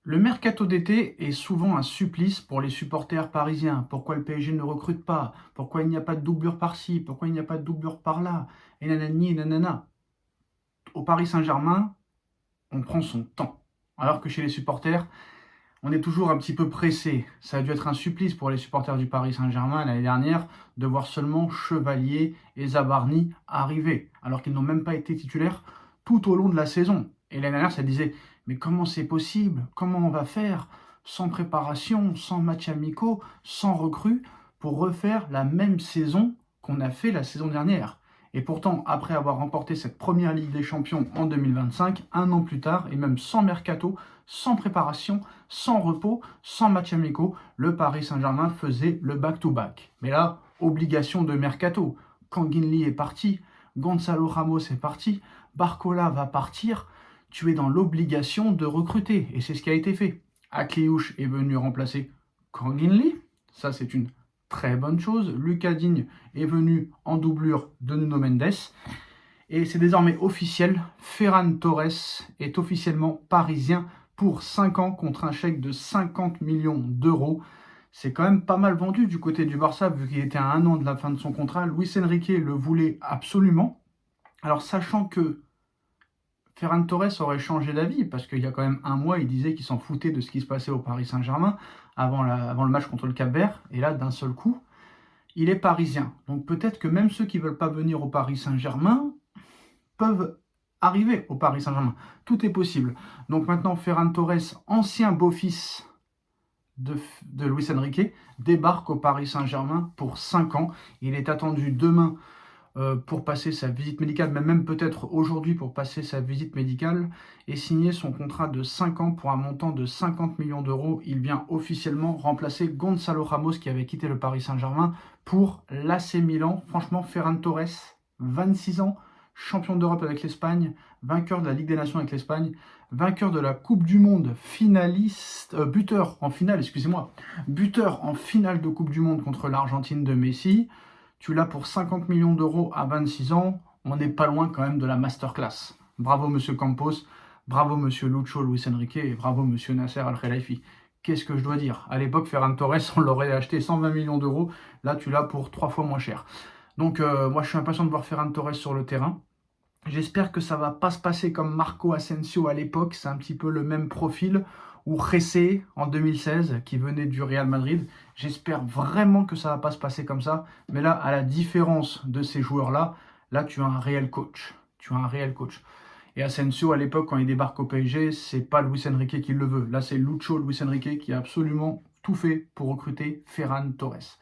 Le mercato d'été est souvent un supplice pour les supporters parisiens. Pourquoi le PSG ne recrute pas? Pourquoi il n'y a pas de doublure par-ci? Pourquoi il n'y a pas de doublure par-là? Et nanani et nanana. Au Paris Saint-Germain, on prend son temps. Alors que chez les supporters, on est toujours un petit peu pressé. Ça a dû être un supplice pour les supporters du Paris Saint-Germain l'année dernière de voir seulement Chevalier et Zabarni arriver, alors qu'ils n'ont même pas été titulaires tout au long de la saison. Et l'année dernière, ça disait, mais comment c'est possible? Comment on va faire sans préparation, sans matchs amicaux, sans recrues, pour refaire la même saison qu'on a fait la saison dernière? Et pourtant, après avoir remporté cette première Ligue des Champions en 2025, un an plus tard, et même sans mercato, sans préparation, sans repos, sans matchs amicaux, le Paris Saint-Germain faisait le back-to-back. Mais là, obligation de mercato. Kanginli est parti, Gonzalo Ramos est parti, Barcola va partir. Tu es dans l'obligation de recruter, et c'est ce qui a été fait. Akliouche est venu remplacer Kanginli, ça c'est une très bonne chose. Lucas Digne est venu en doublure de Nuno Mendes. Et c'est désormais officiel, Ferran Torres est officiellement parisien pour 5 ans contre un chèque de 50 millions d'euros. C'est quand même pas mal vendu du côté du Barça, vu qu'il était à un an de la fin de son contrat. Luis Enrique le voulait absolument. Alors sachant que Ferran Torres aurait changé d'avis, parce qu'il y a quand même un mois, il disait qu'il s'en foutait de ce qui se passait au Paris Saint-Germain avant le match contre le Cap-Vert. Et là, d'un seul coup, il est parisien. Donc peut-être que même ceux qui ne veulent pas venir au Paris Saint-Germain peuvent arriver au Paris Saint-Germain. Tout est possible. Donc maintenant, Ferran Torres, ancien beau-fils de Luis Enrique, débarque au Paris Saint-Germain pour 5 ans. Il est attendu demain pour passer sa visite médicale, mais même peut-être aujourd'hui pour passer sa visite médicale et signer son contrat de 5 ans pour un montant de 50 millions d'euros. Il vient officiellement remplacer Gonzalo Ramos qui avait quitté le Paris Saint-Germain pour l'AC Milan. Franchement, Ferran Torres, 26 ans, champion d'Europe avec l'Espagne, vainqueur de la Ligue des Nations avec l'Espagne, vainqueur de la Coupe du Monde, finaliste, buteur en finale, excusez-moi, buteur en finale de Coupe du Monde contre l'Argentine de Messi. Tu l'as pour 50 millions d'euros à 26 ans, on n'est pas loin quand même de la masterclass. Bravo Monsieur Campos, bravo Monsieur Lucho Luis Enrique et bravo Monsieur Nasser Al-Khelaifi. Qu'est-ce que je dois dire? À l'époque, Ferran Torres, on l'aurait acheté 120 millions d'euros. Là, tu l'as pour 3 fois moins cher. Donc, moi, je suis impatient de voir Ferran Torres sur le terrain. J'espère que ça va pas se passer comme Marco Asensio à l'époque. C'est un petit peu le même profil. Ou Jesse en 2016, qui venait du Real Madrid. J'espère vraiment que ça va pas se passer comme ça. Mais là, à la différence de ces joueurs-là, là, tu as un réel coach. Tu as un réel coach. Et Asensio, à l'époque, quand il débarque au PSG, c'est pas Luis Enrique qui le veut. Là, c'est Lucho Luis Enrique qui a absolument tout fait pour recruter Ferran Torres.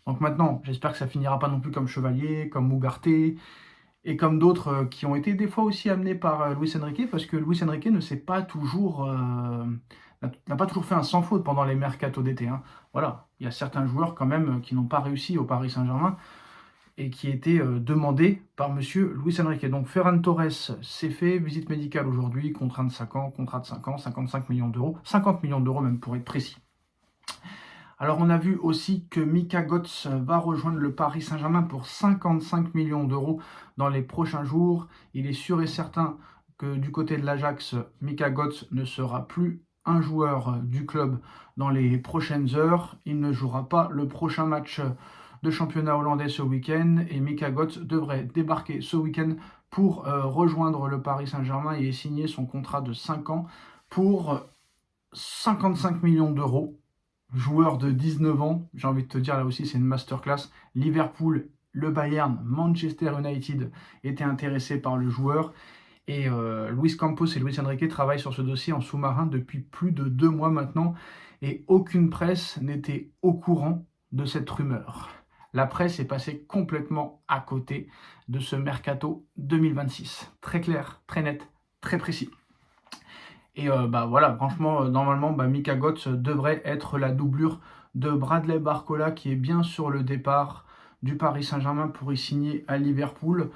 Donc maintenant, j'espère que ça finira pas non plus comme Chevalier, comme Ugarte, et comme d'autres qui ont été des fois aussi amenés par Luis Enrique, parce que Luis Enrique ne s'est pas toujours, n'a pas toujours fait un sans faute pendant les mercatos d'été. Hein. Voilà, il y a certains joueurs quand même qui n'ont pas réussi au Paris Saint-Germain et qui étaient demandés par Monsieur Luis Enrique. Donc Ferran Torres, c'est fait, visite médicale aujourd'hui, contrat de 5 ans, 55 millions d'euros, 50 millions d'euros même pour être précis. Alors on a vu aussi que Mika Götze va rejoindre le Paris Saint-Germain pour 55 millions d'euros dans les prochains jours. Il est sûr et certain que du côté de l'Ajax, Mika Götze ne sera plus un joueur du club dans les prochaines heures. Il ne jouera pas le prochain match de championnat hollandais ce week-end et Mika Götze devrait débarquer ce week-end pour rejoindre le Paris Saint-Germain et signer son contrat de 5 ans pour 55 millions d'euros. Joueur de 19 ans, j'ai envie de te dire là aussi c'est une masterclass. Liverpool, le Bayern, Manchester United étaient intéressés par le joueur. Et Luis Campos et Luis Enrique travaillent sur ce dossier en sous-marin depuis plus de 2 mois maintenant. Et aucune presse n'était au courant de cette rumeur. La presse est passée complètement à côté de ce mercato 2026. Très clair, très net, très précis. Et voilà, franchement, normalement, Mika Götze devrait être la doublure de Bradley Barcola, qui est bien sur le départ du Paris Saint-Germain pour y signer à Liverpool.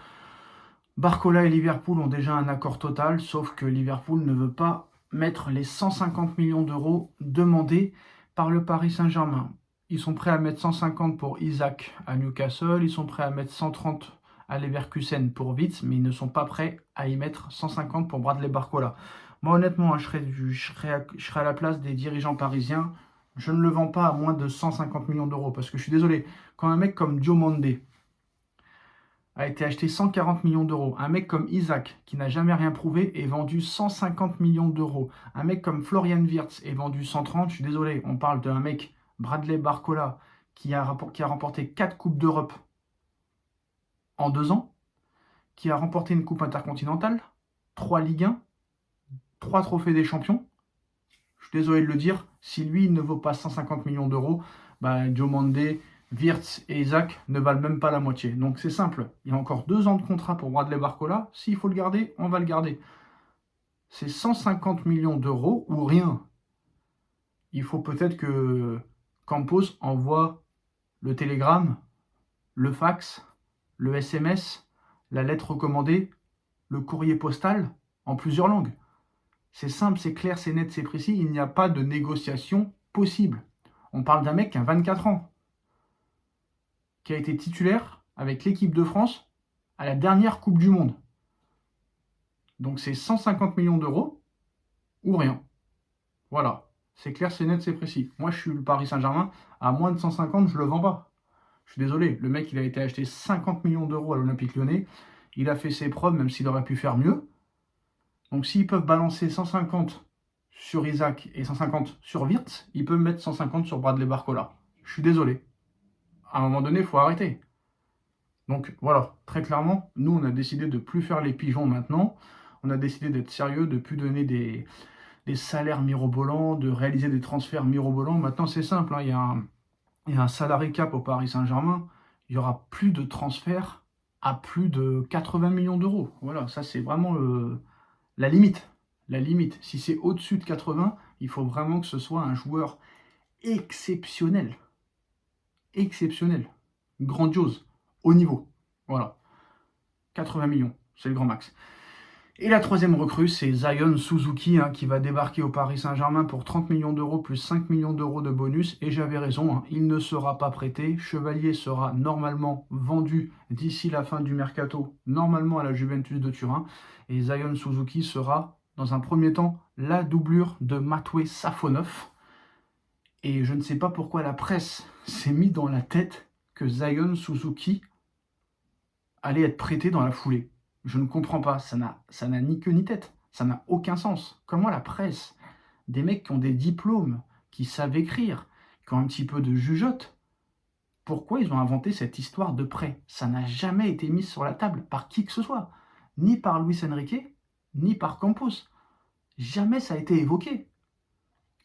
Barcola et Liverpool ont déjà un accord total, sauf que Liverpool ne veut pas mettre les 150 millions d'euros demandés par le Paris Saint-Germain. Ils sont prêts à mettre 150 pour Isaac à Newcastle, ils sont prêts à mettre 130 à Leverkusen pour Wirtz, mais ils ne sont pas prêts à y mettre 150 pour Bradley Barcola. Moi, honnêtement, hein, je serais à la place des dirigeants parisiens. Je ne le vends pas à moins de 150 millions d'euros. Parce que je suis désolé, quand un mec comme Diomandé a été acheté 140 millions d'euros, un mec comme Isaac, qui n'a jamais rien prouvé, est vendu 150 millions d'euros, un mec comme Florian Wirtz est vendu 130, je suis désolé, on parle d'un mec, Bradley Barcola, qui a remporté 4 Coupes d'Europe en 2 ans, qui a remporté une Coupe intercontinentale, 3 Ligue 1, 3 trophées des champions. Je suis désolé de le dire, si lui il ne vaut pas 150 millions d'euros, bah, Diomandé, Wirtz et Isaac ne valent même pas la moitié. Donc c'est simple, il y a encore 2 ans de contrat pour Bradley Barcola, s'il faut le garder, on va le garder. C'est 150 millions d'euros ou rien. Il faut peut-être que Campos envoie le télégramme, le fax, le SMS, la lettre recommandée, le courrier postal en plusieurs langues. C'est simple, c'est clair, c'est net, c'est précis. Il n'y a pas de négociation possible. On parle d'un mec qui a 24 ans, qui a été titulaire avec l'équipe de France à la dernière Coupe du Monde. Donc c'est 150 millions d'euros ou rien. Voilà, c'est clair, c'est net, c'est précis. Moi, je suis le Paris Saint-Germain, à moins de 150, je ne le vends pas. Je suis désolé, le mec, il a été acheté 50 millions d'euros à l'Olympique Lyonnais. Il a fait ses preuves, même s'il aurait pu faire mieux. Donc s'ils peuvent balancer 150 sur Isaac et 150 sur Wirtz, ils peuvent mettre 150 sur Bradley Barcola. Je suis désolé. À un moment donné, il faut arrêter. Donc voilà, très clairement, nous, on a décidé de ne plus faire les pigeons maintenant. On a décidé d'être sérieux, de ne plus donner des salaires mirobolants, de réaliser des transferts mirobolants. Maintenant, c'est simple, hein, il y a un salary cap au Paris Saint-Germain. Il n'y aura plus de transferts à plus de 80 millions d'euros. Voilà, ça c'est vraiment la limite. La limite. Si c'est au-dessus de 80, il faut vraiment que ce soit un joueur exceptionnel. Exceptionnel. Grandiose. Haut niveau. Voilà. 80 millions, c'est le grand max. Et la troisième recrue, c'est Zion Suzuki, hein, qui va débarquer au Paris Saint-Germain pour 30 millions d'euros plus 5 millions d'euros de bonus. Et j'avais raison, hein, il ne sera pas prêté. Chevalier sera normalement vendu d'ici la fin du mercato, normalement à la Juventus de Turin. Et Zion Suzuki sera, dans un premier temps, la doublure de Matoué Safonov. Et je ne sais pas pourquoi la presse s'est mis dans la tête que Zion Suzuki allait être prêté dans la foulée. Je ne comprends pas, ça n'a ni queue ni tête, ça n'a aucun sens. Comment la presse, des mecs qui ont des diplômes, qui savent écrire, qui ont un petit peu de jugeote, pourquoi ils ont inventé cette histoire de prêt? Ça n'a jamais été mis sur la table par qui que ce soit, ni par Luis Enrique, ni par Campos. Jamais ça a été évoqué.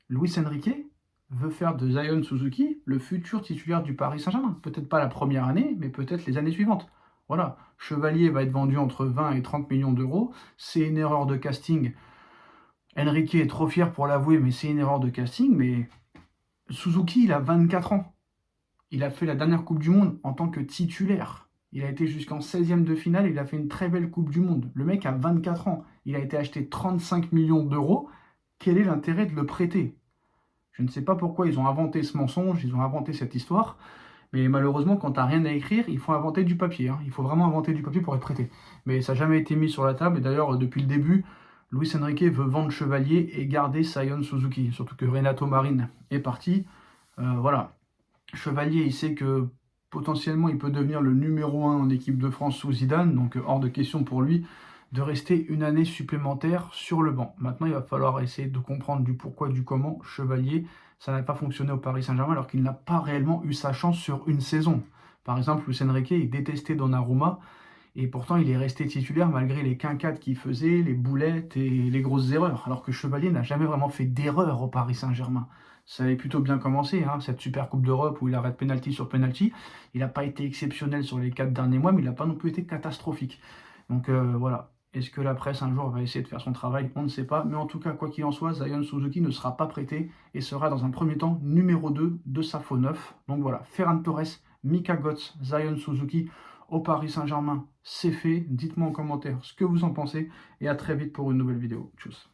Luis Enrique veut faire de Zion Suzuki le futur titulaire du Paris Saint-Germain. Peut-être pas la première année, mais peut-être les années suivantes. Voilà, Chevalier va être vendu entre 20 et 30 millions d'euros. C'est une erreur de casting. Enrique est trop fier pour l'avouer, mais c'est une erreur de casting. Mais Suzuki, il a 24 ans. Il a fait la dernière Coupe du Monde en tant que titulaire. Il a été jusqu'en 16e de finale, il a fait une très belle Coupe du Monde. Le mec a 24 ans. Il a été acheté 35 millions d'euros. Quel est l'intérêt de le prêter? Je ne sais pas pourquoi ils ont inventé ce mensonge, ils ont inventé cette histoire. Mais malheureusement, quand tu n'as rien à écrire, il faut inventer du papier. Hein. Il faut vraiment inventer du papier pour être prêté. Mais ça n'a jamais été mis sur la table. Et d'ailleurs, depuis le début, Luis Enrique veut vendre Chevalier et garder Zion Suzuki. Surtout que Renato Marin est parti. Voilà. Chevalier, il sait que potentiellement, il peut devenir le numéro 1 en équipe de France sous Zidane. Donc, hors de question pour lui de rester une année supplémentaire sur le banc. Maintenant, il va falloir essayer de comprendre du pourquoi, du comment. Chevalier, ça n'a pas fonctionné au Paris Saint-Germain alors qu'il n'a pas réellement eu sa chance sur une saison. Par exemple, Luis Enrique, il détestait Donnarumma et pourtant il est resté titulaire malgré les quinquades qu'il faisait, les boulettes et les grosses erreurs. Alors que Chevalier n'a jamais vraiment fait d'erreur au Paris Saint-Germain. Ça avait plutôt bien commencé, hein, cette super Coupe d'Europe où il arrête penalty sur penalty. Il n'a pas été exceptionnel sur les 4 derniers mois, mais il n'a pas non plus été catastrophique. Donc voilà. Est-ce que la presse un jour va essayer de faire son travail? On ne sait pas. Mais en tout cas, quoi qu'il en soit, Zion Suzuki ne sera pas prêté et sera dans un premier temps numéro 2 de Safonov. Donc voilà, Ferran Torres, Mika Götze, Zion Suzuki au Paris Saint-Germain, c'est fait. Dites-moi en commentaire ce que vous en pensez et à très vite pour une nouvelle vidéo. Tchuss.